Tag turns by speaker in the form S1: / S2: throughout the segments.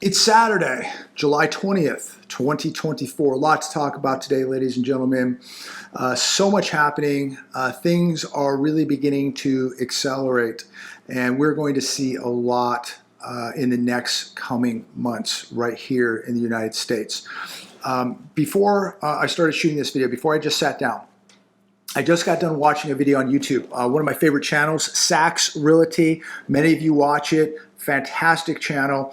S1: It's Saturday, July 20th, 2024. A lot to talk about today, ladies and gentlemen. So much happening. Things are really beginning to accelerate, and we're going to see a lot in the next coming months right here in the United States. Before I started shooting this video, before I just sat down, I just got done watching a video on YouTube. One of my favorite channels, Sachs Realty. Many of you watch it. Fantastic channel.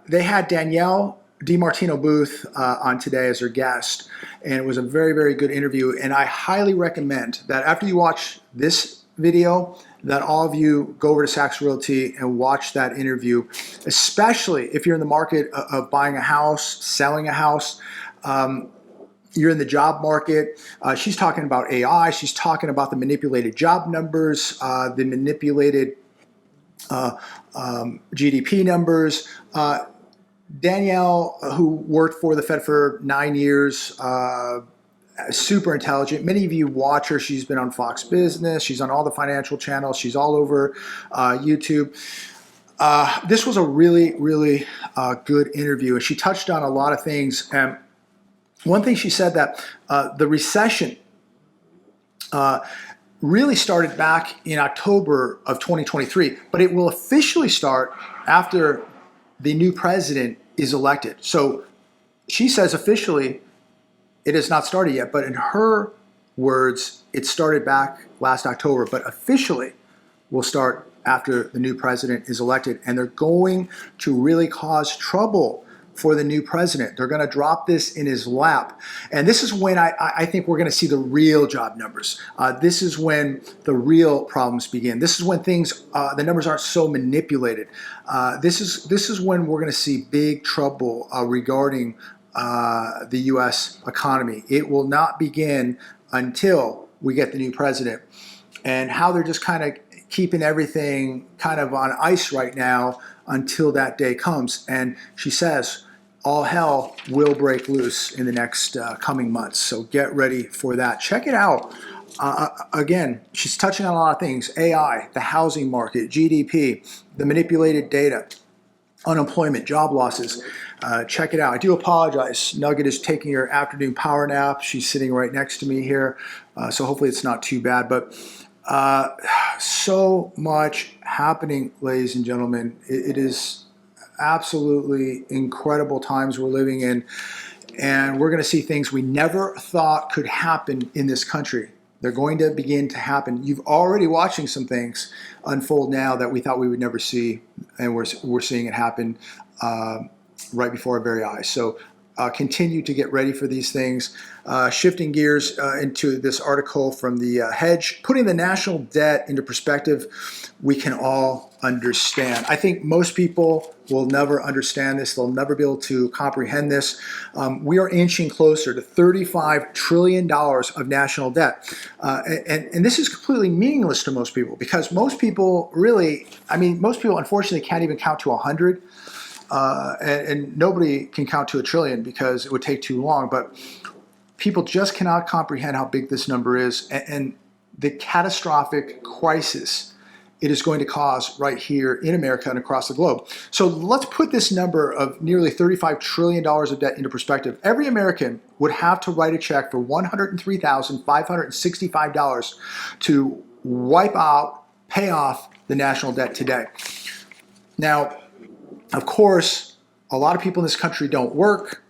S1: They had Danielle DiMartino Booth on today as their guest, and it was a very, very good interview. And I highly recommend that after you watch this video, that all of you go over to Sachs Realty and watch that interview, especially if you're in the market of buying a house, selling a house. You're in the job market. She's talking about AI. She's talking about the manipulated job numbers, the manipulated GDP numbers. Danielle, who worked for the Fed for 9 years, super intelligent. Many of you watch her. She's been on Fox Business. She's on all the financial channels. She's all over YouTube. This was a really, really good interview, and she touched on a lot of things. And one thing she said that the recession really started back in October of 2023, but it will officially start after the new president is elected. So she says officially it has not started yet, but in her words, it started back last October, but officially will start after the new president is elected. And they're going to really cause trouble for the new president. They're going to drop this in his lap. And this is when I think we're going to see the real job numbers. This is when the real problems begin. This is when things, the numbers aren't so manipulated. This is when we're going to see big trouble regarding the U.S. economy. It will not begin until we get the new president. And how they're just kind of keeping everything kind of on ice right now until that day comes. And she says all hell will break loose in the next coming months. So get ready for that. Check it out. Again, she's touching on a lot of things: AI, the housing market, GDP, the manipulated data, unemployment, job losses. Check it out. I do apologize. Nugget is taking her afternoon power nap. She's sitting right next to me here. So hopefully it's not too bad. But so much happening, ladies and gentlemen. It is absolutely incredible times we're living in, and we're going to see things we never thought could happen in this country. They're going to begin to happen. You've already watching some things unfold now that we thought we would never see, and we're seeing it happen right before our very eyes. So continue to get ready for these things. Shifting gears into this article from the Hedge, putting the national debt into perspective, we can all understand. I think most people will never understand this. They'll never be able to comprehend this. We are inching closer to $35 trillion of national debt. And this is completely meaningless to most people, because most people really, most people unfortunately can't even count to 100. And nobody can count to $1 trillion because it would take too long. But people just cannot comprehend how big this number is and the catastrophic crisis it is going to cause right here in America and across the globe. So let's put this number of nearly $35 trillion of debt into perspective. Every American would have to write a check for $103,565 to wipe out, pay off the national debt today. Now, of course, a lot of people in this country don't work,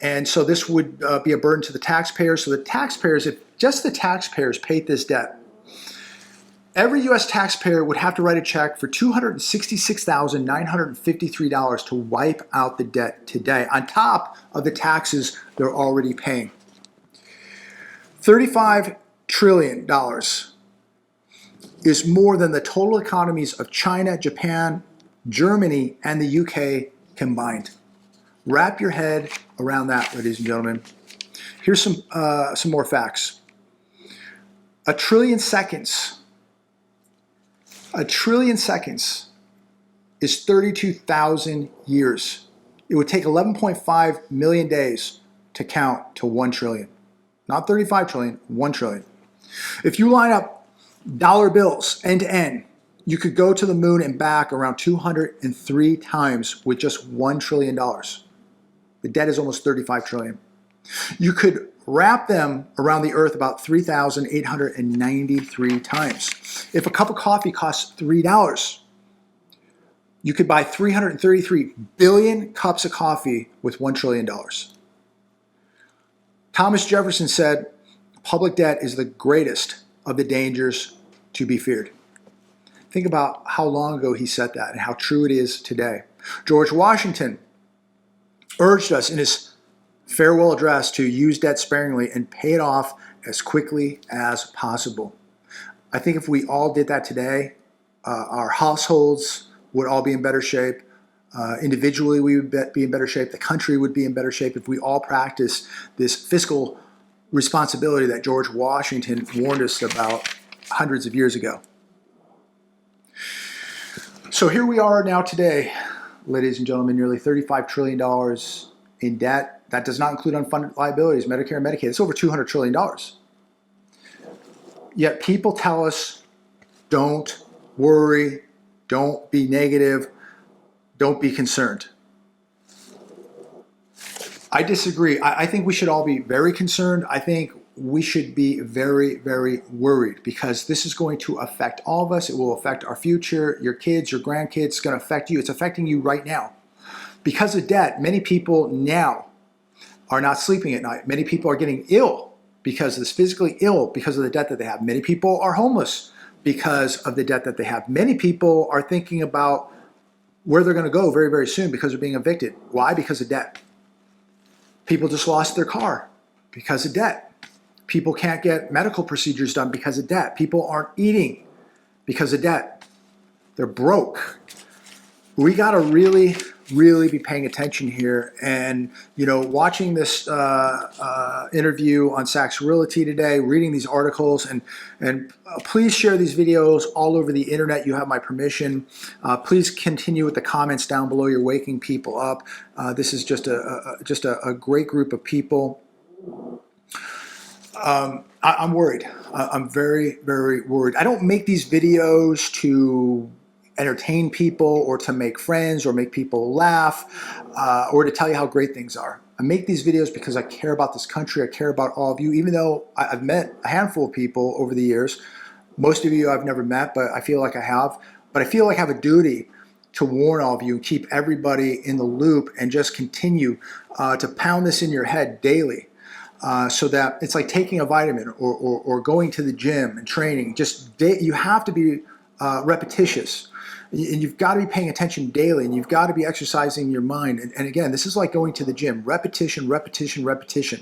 S1: and so this would be a burden to the taxpayers. So the taxpayers, if just the taxpayers paid this debt, every U.S. taxpayer would have to write a check for $266,953 to wipe out the debt today, on top of the taxes they're already paying. $35 trillion is more than the total economies of China, Japan, Germany, and the UK combined. Wrap your head around that, ladies and gentlemen. Here's some more facts. 1 trillion seconds. 1 trillion seconds is 32,000 years. It would take 11.5 million days to count to 1 trillion. Not 35 trillion, 1 trillion. If you line up dollar bills end to end, You could go to the moon and back around 203 times with just $1 trillion. The debt is almost 35 trillion. You could wrap them around the earth about 3,893 times. If a cup of coffee costs $3, you could buy 333 billion cups of coffee with $1 trillion. Thomas Jefferson said, public debt is the greatest of the dangers to be feared. Think about how long ago he said that and how true it is today. George Washington urged us in his farewell address to use debt sparingly and pay it off as quickly as possible. I think if we all did that today, our households would all be in better shape. Individually, we would be in better shape. The country would be in better shape if we all practice this fiscal responsibility that George Washington warned us about hundreds of years ago. So here we are now today, ladies and gentlemen, nearly $35 trillion in debt. That does not include unfunded liabilities, Medicare and Medicaid. It's over $200 trillion. Yet people tell us, don't worry, don't be negative, don't be concerned. I disagree. I think we should all be very concerned. I think we should be very, very worried because this is going to affect all of us. It will affect our future, your kids, your grandkids. It's going to affect you. It's affecting you right now. Because of debt, many people now are not sleeping at night. Many people are getting ill because of this, physically ill because of the debt that they have. Many people are homeless because of the debt that they have. Many people are thinking about where they're going to go very, very soon because they're being evicted. Why? Because of debt. People just lost their car because of debt. People can't get medical procedures done because of debt. People aren't eating because of debt. They're broke. We got to really be paying attention here. And, watching this interview on Fragility today, reading these articles, and please share these videos all over the internet. You have my permission. Please continue with the comments down below. You're waking people up. This is just a great group of people. I'm worried. I'm very, very worried. I don't make these videos to entertain people or to make friends or make people laugh or to tell you how great things are. I make these videos because I care about this country. I care about all of you, even though I've met a handful of people over the years. Most of you I've never met, but I feel like I have. But I feel like I have a duty to warn all of you and keep everybody in the loop and just continue to pound this in your head daily. So that it's like taking a vitamin or going to the gym and training. You have to be repetitious. And you've got to be paying attention daily, and you've got to be exercising your mind. And again, this is like going to the gym. Repetition, repetition, repetition.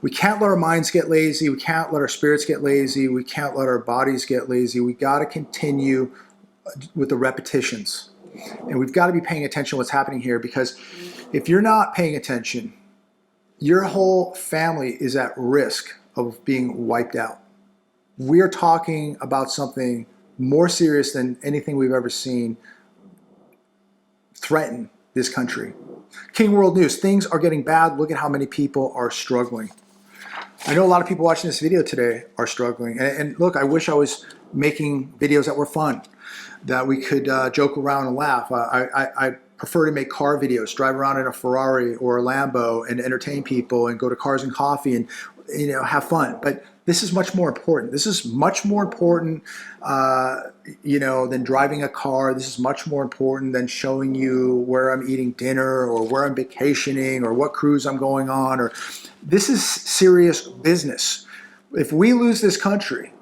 S1: We can't let our minds get lazy. We can't let our spirits get lazy. We can't let our bodies get lazy. We got to continue with the repetitions. And we've got to be paying attention to what's happening here, because if you're not paying attention, your whole family is at risk of being wiped out. We are talking about something more serious than anything we've ever seen threaten this country. King World News, things are getting bad. Look at how many people are struggling. I know a lot of people watching this video today are struggling. And look, I wish I was making videos that were fun, that we could joke around and laugh. I prefer to make car videos, drive around in a Ferrari or a Lambo and entertain people and go to Cars and Coffee and have fun. But this is much more important. This is much more important, than driving a car. This is much more important than showing you where I'm eating dinner or where I'm vacationing or what cruise I'm going on. This is serious business. If we lose this country,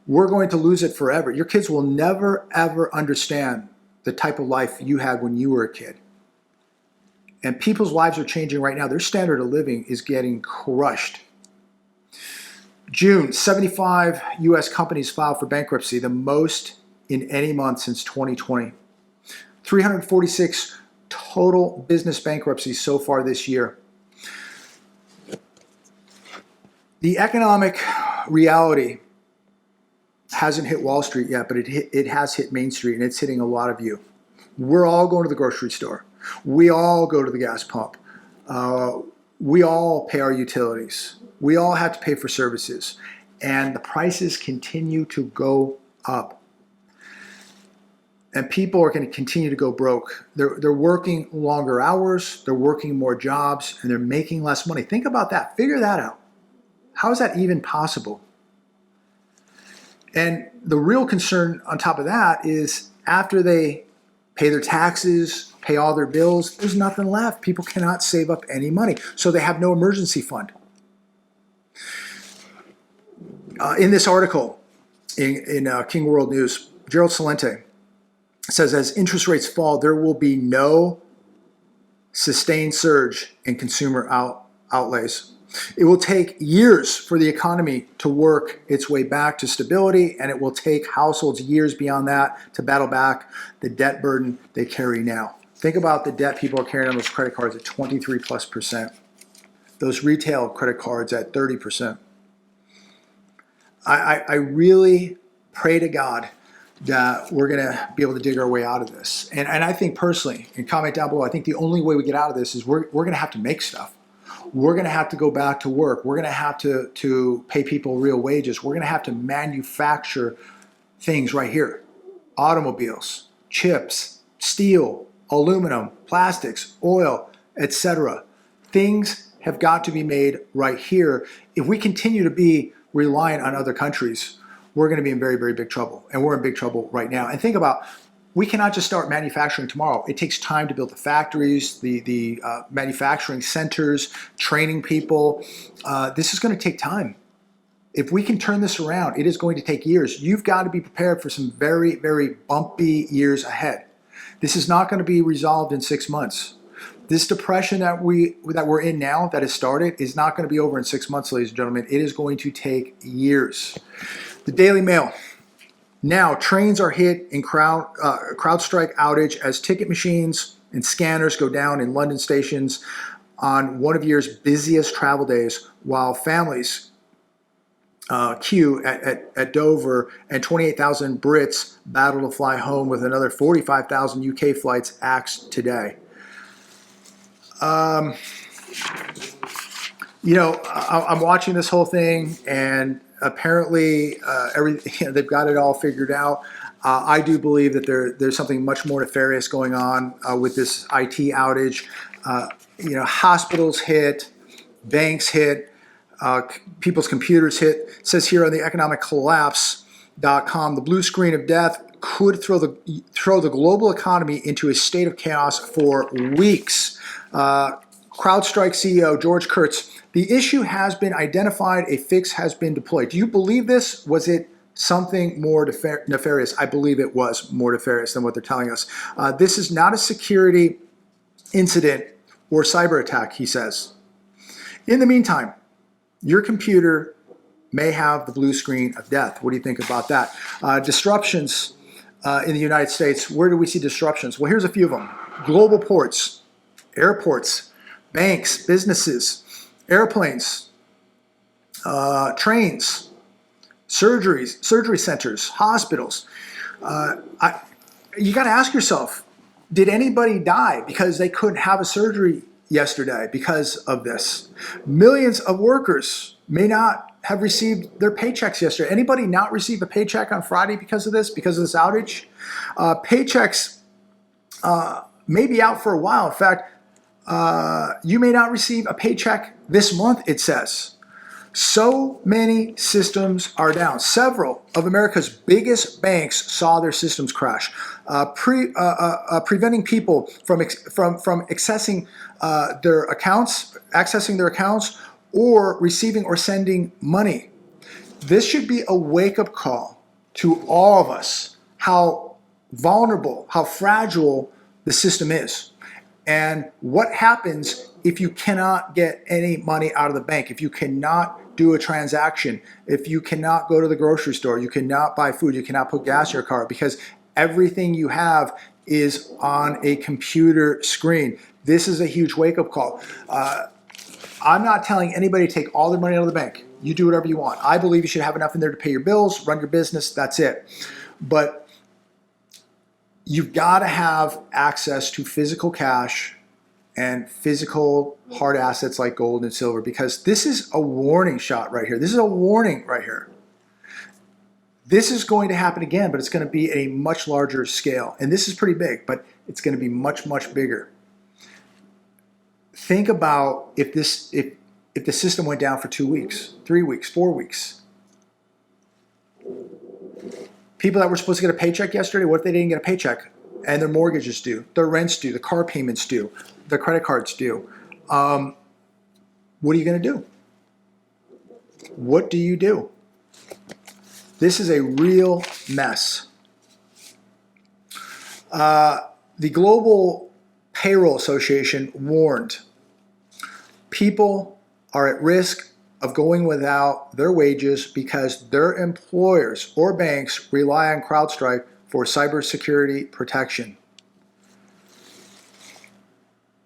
S1: we're going to lose it forever. Your kids will never, ever understand the type of life you had when you were a kid. And people's lives are changing right now. Their standard of living is getting crushed. June, 75 U.S. companies filed for bankruptcy, the most in any month since 2020. 346 total business bankruptcies so far this year. The economic reality hasn't hit Wall Street yet, but it has hit Main Street, and it's hitting a lot of you. We're all going to the grocery store. We all go to the gas pump. We all pay our utilities. We all have to pay for services, and the prices continue to go up. and people are going to continue to go broke. They're working longer hours, they're working more jobs, and they're making less money. Think about that. Figure that out. How is that even possible? And the real concern on top of that is after they pay their taxes, pay all their bills, there's nothing left. People cannot save up any money. So they have no emergency fund. In this article in King World News, Gerald Celente says as interest rates fall, there will be no sustained surge in consumer outlays. It will take years for the economy to work its way back to stability, and it will take households years beyond that to battle back the debt burden they carry now. Think about the debt people are carrying on those credit cards at 23+%. Those retail credit cards at 30%. I really pray to God that we're going to be able to dig our way out of this. And I think personally, and comment down below, I think the only way we get out of this is we're going to have to make stuff. We're going to have to go back to work. We're going to have to pay people real wages. We're going to have to manufacture things right here. Automobiles, chips, steel, aluminum, plastics, oil, etc. Things have got to be made right here. If we continue to be reliant on other countries, we're going to be in very, very big trouble. And we're in big trouble right now. And think about, we cannot just start manufacturing tomorrow. It takes time to build the factories, the manufacturing centers, training people. This is going to take time. If we can turn this around, it is going to take years. You've got to be prepared for some very, very bumpy years ahead. This is not going to be resolved in 6 months. This depression that we're in now, that has started, is not going to be over in 6 months, ladies and gentlemen. It is going to take years. The Daily Mail. Now, trains are hit in CrowdStrike outage as ticket machines and scanners go down in London stations on one of year's busiest travel days, while families queue at Dover, and 28,000 Brits battle to fly home with another 45,000 UK flights axed today. You know, I'm watching this whole thing, and apparently they've got it all figured out. I do believe that there's something much more nefarious going on with this IT outage. You know, hospitals hit, banks hit, people's computers hit. It says here on the economiccollapse.com, the blue screen of death could throw the global economy into a state of chaos for weeks. CrowdStrike CEO George Kurtz, the issue has been identified, a fix has been deployed. Do you believe this? Was it something more nefarious? I believe it was more nefarious than what they're telling us. This is not a security incident or cyber attack, he says. In the meantime, your computer may have the blue screen of death. What do you think about that? Disruptions in the United States. Where do we see disruptions? Well, here's a few of them. Global ports, airports, banks, businesses, airplanes, trains, surgery centers, hospitals. You got to ask yourself, did anybody die because they couldn't have a surgery yesterday because of this? Millions of workers may not have received their paychecks yesterday. Anybody not receive a paycheck on Friday because of this outage? Paychecks may be out for a while. In fact, you may not receive a paycheck this month, it says. So many systems are down. Several of America's biggest banks saw their systems crash, preventing people from accessing their accounts, or receiving or sending money. This should be a wake-up call to all of us, how vulnerable, how fragile the system is. And what happens if you cannot get any money out of the bank, if you cannot do a transaction, if you cannot go to the grocery store, you cannot buy food, you cannot put gas in your car, because everything you have is on a computer screen. This is a huge wake-up call. I'm not telling anybody to take all their money out of the bank. You do whatever you want. I believe you should have enough in there to pay your bills, run your business, that's it. But you've got to have access to physical cash and physical hard assets like gold and silver, because this is a warning shot right here. This is a warning right here. This is going to happen again, but it's going to be a much larger scale. And this is pretty big, but it's going to be much, much bigger. Think about if the system went down for 2 weeks, 3 weeks, 4 weeks. People that were supposed to get a paycheck yesterday, what if they didn't get a paycheck and their mortgages due, their rent's due, the car payments due, their credit cards due? What are you going to do? What do you do? This is a real mess. The Global Payroll Association warned people are at risk of going without their wages because their employers or banks rely on CrowdStrike for cybersecurity protection.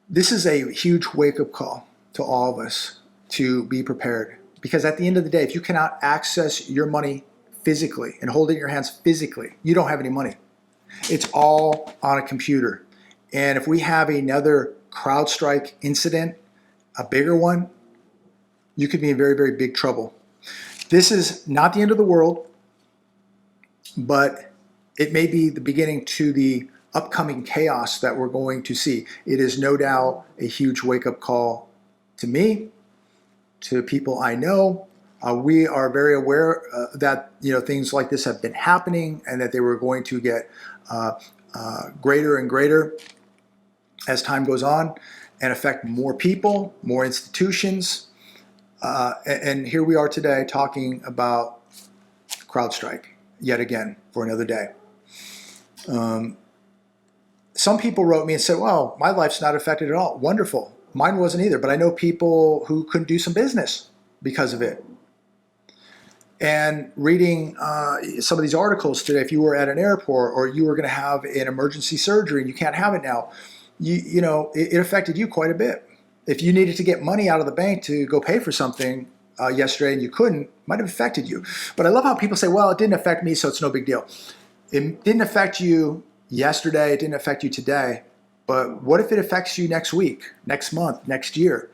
S1: This is a huge wake-up call to all of us to be prepared. Because at the end of the day, if you cannot access your money physically and hold it in your hands physically, you don't have any money. It's all on a computer. And if we have another CrowdStrike incident, a bigger one, you could be in very, very big trouble. This is not the end of the world, but it may be the beginning to the upcoming chaos that we're going to see. It is no doubt a huge wake-up call to me, to people I know. We are very aware that things like this have been happening and that they were going to get greater and greater as time goes on and affect more people, more institutions. And here we are today talking about CrowdStrike yet again for another day. Some people wrote me and said, well, my life's not affected at all. Wonderful. Mine wasn't either, but I know people who couldn't do some business because of it. And reading some of these articles today, if you were at an airport or you were going to have an emergency surgery and you can't have it now, it affected you quite a bit. If you needed to get money out of the bank to go pay for something yesterday and you couldn't, it might have affected you. But I love how people say, well, it didn't affect me, so it's no big deal. It didn't affect you yesterday, it didn't affect you today, but what if it affects you next week, next month, next year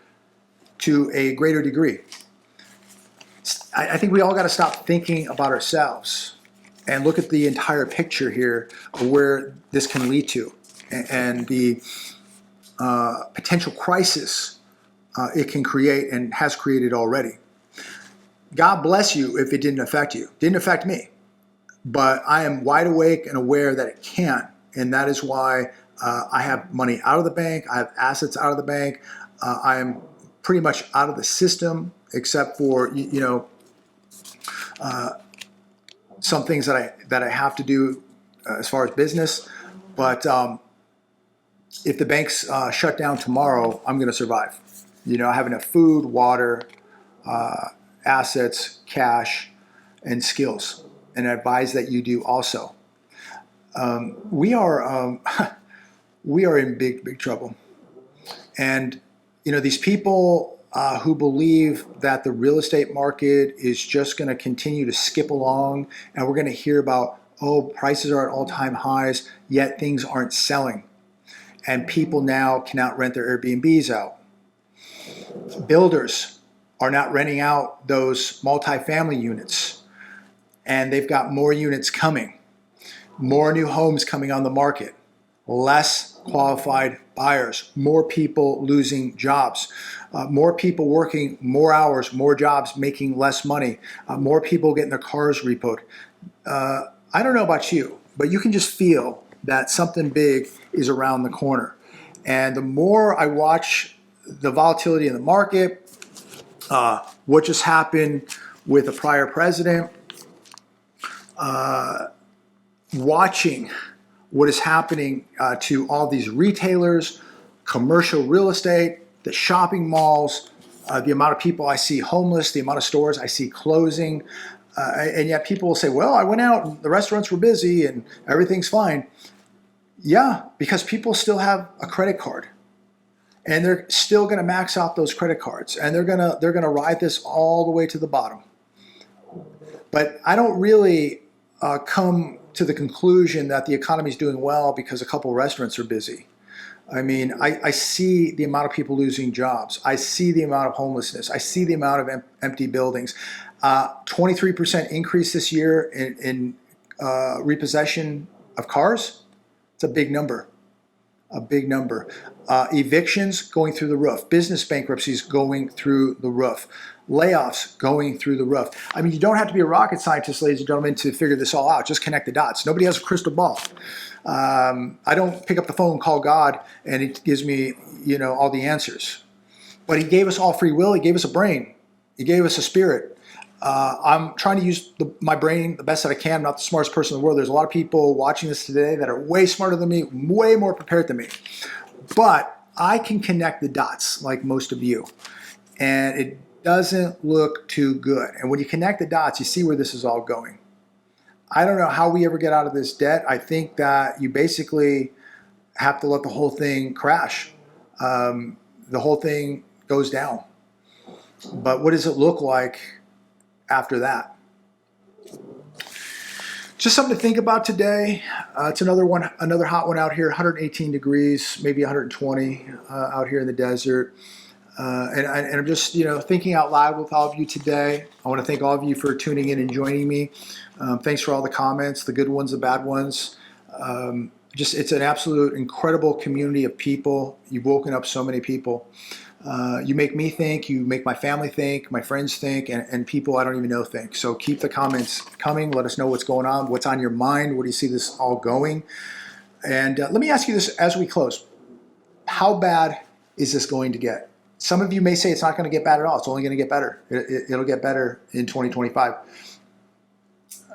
S1: to a greater degree? I think we all got to stop thinking about ourselves and look at the entire picture here of where this can lead to and the potential crisis it can create and has created already. God bless you if it didn't affect you. Didn't affect me. But I am wide awake and aware that it can. And that is why I have money out of the bank. I have assets out of the bank. I am pretty much out of the system, except for some things that I have to do as far as business. But if the banks shut down tomorrow, I'm going to survive. I have enough food, water, assets, cash, and skills. And I advise that you do also. We are in big, big trouble. And these people who believe that the real estate market is just going to continue to skip along, and we're going to hear about, prices are at all-time highs, yet things aren't selling. And people now cannot rent their Airbnbs out. Builders are not renting out those multifamily units. And they've got more units coming, more new homes coming on the market, less qualified buyers, more people losing jobs, more people working more hours, more jobs, making less money, more people getting their cars repoed. I don't know about you, but you can just feel that something big is around the corner. And the more I watch the volatility in the market, what just happened with the prior president, watching what is happening to all these retailers, commercial real estate, the shopping malls, the amount of people I see homeless, the amount of stores I see closing, and yet people will say, well, I went out and the restaurants were busy and everything's fine. Yeah, because people still have a credit card. And they're still going to max out those credit cards, and they're gonna ride this all the way to the bottom. But I don't really come to the conclusion that the economy is doing well because a couple restaurants are busy. I mean, I see the amount of people losing jobs. I see the amount of homelessness. I see the amount of empty buildings. 23% increase this year in repossession of cars. It's a big number. A big number. Evictions going through the roof. Business bankruptcies going through the roof. Layoffs going through the roof. I mean, you don't have to be a rocket scientist, ladies and gentlemen, to figure this all out. Just connect the dots. Nobody has a crystal ball. I don't pick up the phone and call God and it gives me, all the answers. But he gave us all free will. He gave us a brain. He gave us a spirit. I'm trying to use my brain the best that I can. I'm not the smartest person in the world. There's a lot of people watching this today that are way smarter than me, way more prepared than me. But I can connect the dots like most of you. And it doesn't look too good. And when you connect the dots, you see where this is all going. I don't know how we ever get out of this debt. I think that you basically have to let the whole thing crash. The whole thing goes down. But what does it look like after that? Just something to think about today. It's another hot one out here, 118 degrees, maybe 120 out here in the desert. And I'm just, thinking out loud with all of you today. I want to thank all of you for tuning in and joining me. Thanks for all the comments, the good ones, the bad ones. It's an absolute incredible community of people. You've woken up so many people. You make me think, you make my family think, my friends think, and people I don't even know think. So keep the comments coming. Let us know what's going on, what's on your mind, where do you see this all going? And let me ask you this as we close. How bad is this going to get? Some of you may say it's not going to get bad at all. It's only going to get better. It'll get better in 2025.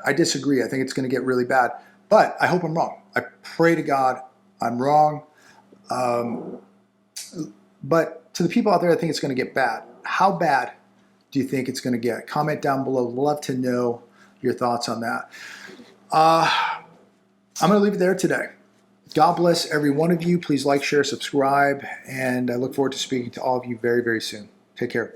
S1: I disagree. I think it's going to get really bad. But I hope I'm wrong. I pray to God I'm wrong. But to the people out there that think it's going to get bad, how bad do you think it's going to get? Comment down below. Love to know your thoughts on that. I'm going to leave it there today. God bless every one of you. Please like, share, subscribe, and I look forward to speaking to all of you very, very soon. Take care.